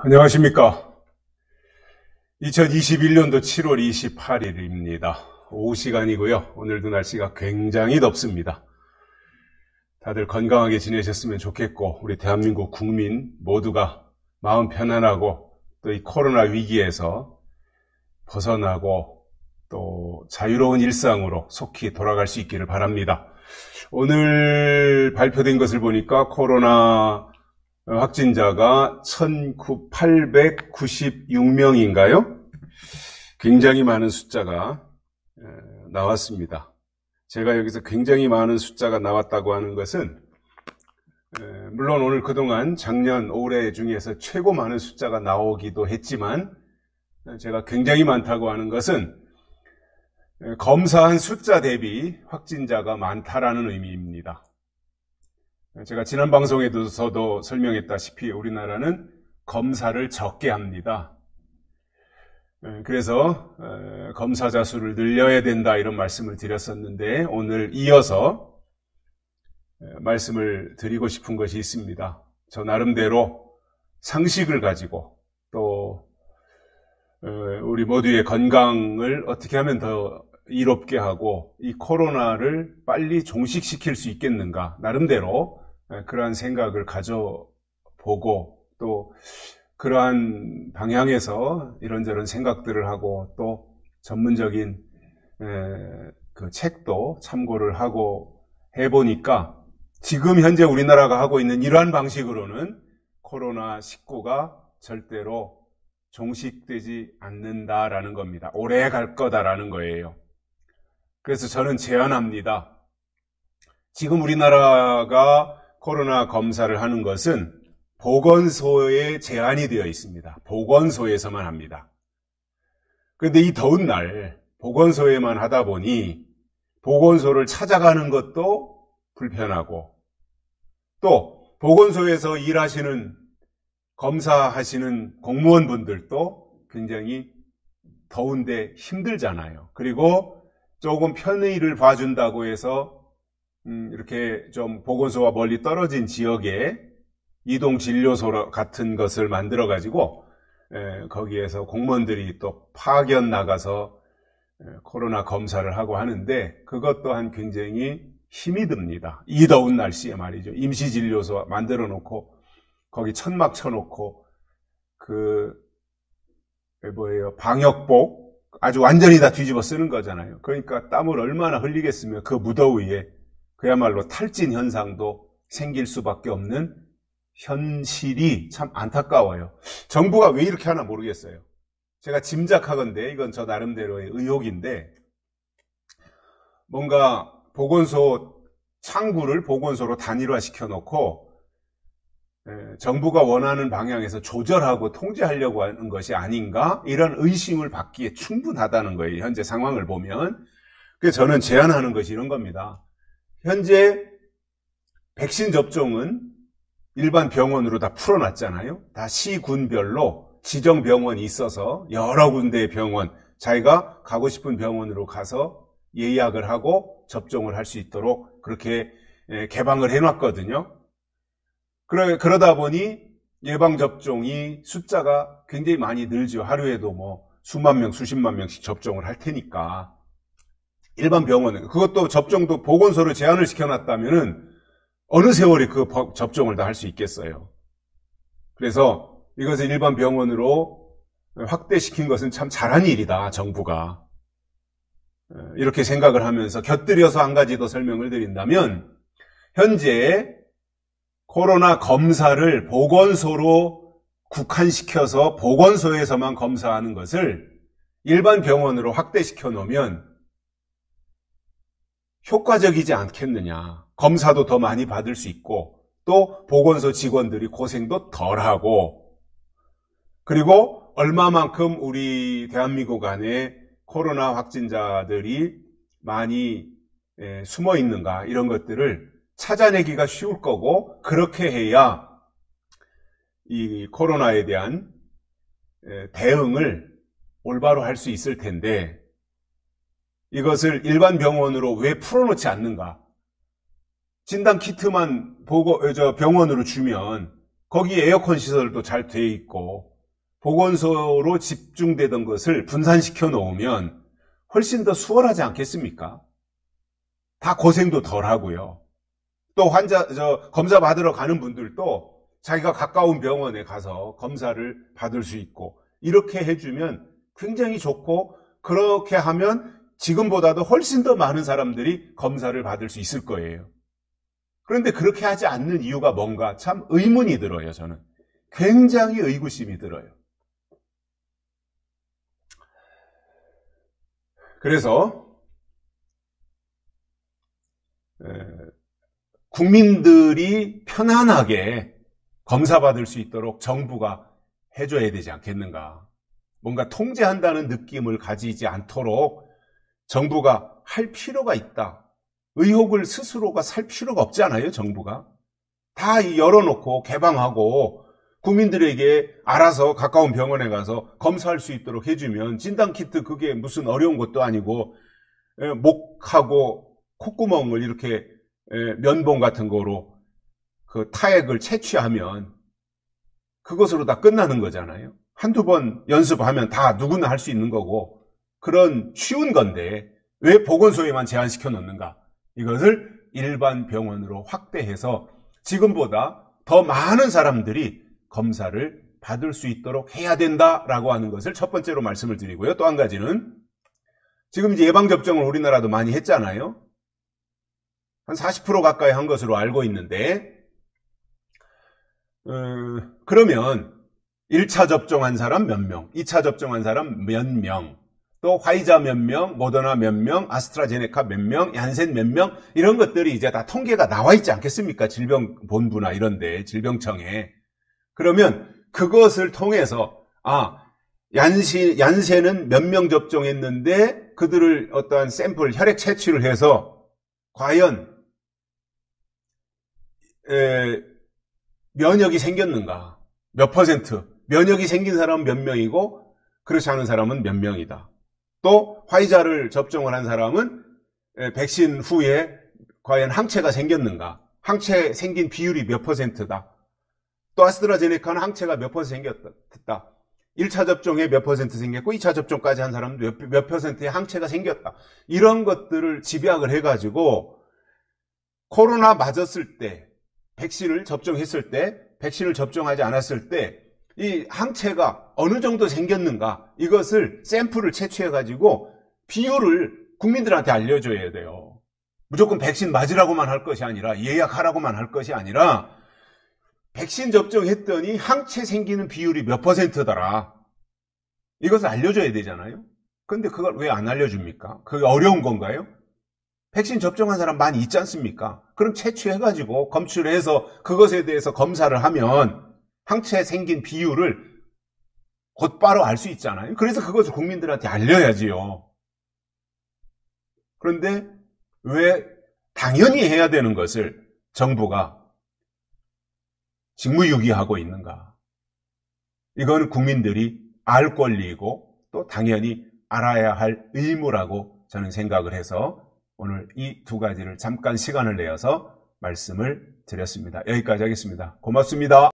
안녕하십니까. 2021년도 7월 28일입니다. 오후 시간이고요. 오늘도 날씨가 굉장히 덥습니다. 다들 건강하게 지내셨으면 좋겠고, 우리 대한민국 국민 모두가 마음 편안하고 또 이 코로나 위기에서 벗어나고 또 자유로운 일상으로 속히 돌아갈 수 있기를 바랍니다. 오늘 발표된 것을 보니까 코로나 확진자가 1,896명인가요? 굉장히 많은 숫자가 나왔습니다. 제가 여기서 굉장히 많은 숫자가 나왔다고 하는 것은 물론 오늘 그동안 작년 올해 중에서 최고 많은 숫자가 나오기도 했지만, 제가 굉장히 많다고 하는 것은 검사한 숫자 대비 확진자가 많다라는 의미입니다. 제가 지난 방송에서도 설명했다시피 우리나라는 검사를 적게 합니다. 그래서 검사자 수를 늘려야 된다 이런 말씀을 드렸었는데, 오늘 이어서 말씀을 드리고 싶은 것이 있습니다. 저 나름대로 상식을 가지고 또 우리 모두의 건강을 어떻게 하면 더 이롭게 하고 이 코로나를 빨리 종식시킬 수 있겠는가, 나름대로 그러한 생각을 가져보고 또 그러한 방향에서 이런저런 생각들을 하고 또 전문적인 그 책도 참고를 하고 해보니까 지금 현재 우리나라가 하고 있는 이러한 방식으로는 코로나19가 절대로 종식되지 않는다라는 겁니다. 오래 갈 거다라는 거예요. 그래서 저는 제안합니다. 지금 우리나라가 코로나 검사를 하는 것은 보건소에 제한이 되어 있습니다. 보건소에서만 합니다. 그런데 이 더운 날 보건소에만 하다 보니 보건소를 찾아가는 것도 불편하고, 또 보건소에서 일하시는 검사하시는 공무원분들도 굉장히 더운데 힘들잖아요. 그리고 조금 편의를 봐준다고 해서 이렇게 좀 보건소와 멀리 떨어진 지역에 이동진료소 같은 것을 만들어 가지고 거기에서 공무원들이 또 파견 나가서 코로나 검사를 하고 하는데, 그것 또한 굉장히 힘이 듭니다. 이 더운 날씨에 말이죠. 임시진료소 만들어 놓고 거기 천막 쳐놓고 방역복 아주 완전히 다 뒤집어 쓰는 거잖아요. 그러니까 땀을 얼마나 흘리겠으면 그 무더위에 그야말로 탈진 현상도 생길 수밖에 없는 현실이 참 안타까워요. 정부가 왜 이렇게 하나 모르겠어요. 제가 짐작하건대, 이건 저 나름대로의 의혹인데, 뭔가 보건소 창구를 보건소로 단일화시켜 놓고 정부가 원하는 방향에서 조절하고 통제하려고 하는 것이 아닌가, 이런 의심을 받기에 충분하다는 거예요. 현재 상황을 보면. 그래서 저는 제안하는 것이 이런 겁니다. 현재 백신 접종은 일반 병원으로 다 풀어놨잖아요. 다 시군별로 지정 병원이 있어서 여러 군데의 병원, 자기가 가고 싶은 병원으로 가서 예약을 하고 접종을 할 수 있도록 그렇게 개방을 해놨거든요. 그러다 보니 예방접종이 숫자가 굉장히 많이 늘죠. 하루에도 뭐 수만 명, 수십만 명씩 접종을 할 테니까. 일반 병원은, 그것도 접종도 보건소로 제한을 시켜놨다면은 어느 세월에 그 접종을 다 할 수 있겠어요. 그래서 이것을 일반 병원으로 확대시킨 것은 참 잘한 일이다, 정부가. 이렇게 생각을 하면서 곁들여서 한 가지 더 설명을 드린다면, 현재 코로나 검사를 보건소로 국한시켜서 보건소에서만 검사하는 것을 일반 병원으로 확대시켜 놓으면 효과적이지 않겠느냐. 검사도 더 많이 받을 수 있고, 또 보건소 직원들이 고생도 덜하고, 그리고 얼마만큼 우리 대한민국 안에 코로나 확진자들이 많이 숨어 있는가, 이런 것들을 찾아내기가 쉬울 거고, 그렇게 해야 이 코로나에 대한 대응을 올바로 할 수 있을 텐데, 이것을 일반 병원으로 왜 풀어놓지 않는가? 진단 키트만 병원으로 주면 거기 에어컨 시설도 잘 돼 있고 보건소로 집중되던 것을 분산시켜 놓으면 훨씬 더 수월하지 않겠습니까? 다 고생도 덜 하고요. 또 검사 받으러 가는 분들도 자기가 가까운 병원에 가서 검사를 받을 수 있고, 이렇게 해주면 굉장히 좋고, 그렇게 하면 지금보다도 훨씬 더 많은 사람들이 검사를 받을 수 있을 거예요. 그런데 그렇게 하지 않는 이유가 뭔가 참 의문이 들어요, 저는. 굉장히 의구심이 들어요. 그래서 국민들이 편안하게 검사받을 수 있도록 정부가 해줘야 되지 않겠는가. 뭔가 통제한다는 느낌을 가지지 않도록 정부가 할 필요가 있다. 의혹을 스스로가 살 필요가 없지 않아요, 정부가? 다 열어놓고 개방하고 국민들에게 알아서 가까운 병원에 가서 검사할 수 있도록 해주면, 진단키트 그게 무슨 어려운 것도 아니고, 목하고 콧구멍을 이렇게 면봉 같은 거로 그 타액을 채취하면 그것으로 다 끝나는 거잖아요. 한두 번 연습하면 다 누구나 할 수 있는 거고, 그런 쉬운 건데 왜 보건소에만 제한시켜 놓는가? 이것을 일반 병원으로 확대해서 지금보다 더 많은 사람들이 검사를 받을 수 있도록 해야 된다라고 하는 것을 첫 번째로 말씀을 드리고요. 또 한 가지는, 지금 이제 예방접종을 우리나라도 많이 했잖아요. 한 40% 가까이 한 것으로 알고 있는데, 그러면 1차 접종한 사람 몇 명, 2차 접종한 사람 몇 명, 또 화이자 몇 명, 모더나 몇 명, 아스트라제네카 몇 명, 얀센 몇 명, 이런 것들이 이제 다 통계가 나와 있지 않겠습니까? 질병본부나 이런데, 질병청에. 그러면 그것을 통해서 얀센은 몇 명 접종했는데 그들을 어떠한 샘플, 혈액 채취를 해서 과연 면역이 생겼는가? 몇 퍼센트? 면역이 생긴 사람은 몇 명이고 그렇지 않은 사람은 몇 명이다. 또 화이자를 접종을 한 사람은 백신 후에 과연 항체가 생겼는가? 항체 생긴 비율이 몇 퍼센트다. 또 아스트라제네카는 항체가 몇 퍼센트 생겼다. 1차 접종에 몇 퍼센트 생겼고 2차 접종까지 한 사람은 몇 퍼센트의 항체가 생겼다. 이런 것들을 집약을 해가지고 코로나 맞았을 때, 백신을 접종했을 때, 백신을 접종하지 않았을 때 이 항체가 어느 정도 생겼는가, 이것을 샘플을 채취해가지고 비율을 국민들한테 알려줘야 돼요. 무조건 백신 맞으라고만 할 것이 아니라, 예약하라고만 할 것이 아니라, 백신 접종했더니 항체 생기는 비율이 몇 퍼센트더라. 이것을 알려줘야 되잖아요. 근데 그걸 왜 안 알려줍니까? 그게 어려운 건가요? 백신 접종한 사람 많이 있지 않습니까? 그럼 채취해가지고 검출해서 그것에 대해서 검사를 하면 항체 생긴 비율을 곧바로 알 수 있잖아요. 그래서 그것을 국민들한테 알려야지요. 그런데 왜 당연히 해야 되는 것을 정부가 직무유기하고 있는가? 이건 국민들이 알 권리이고 또 당연히 알아야 할 의무라고 저는 생각을 해서 오늘 이 두 가지를 잠깐 시간을 내어서 말씀을 드렸습니다. 여기까지 하겠습니다. 고맙습니다.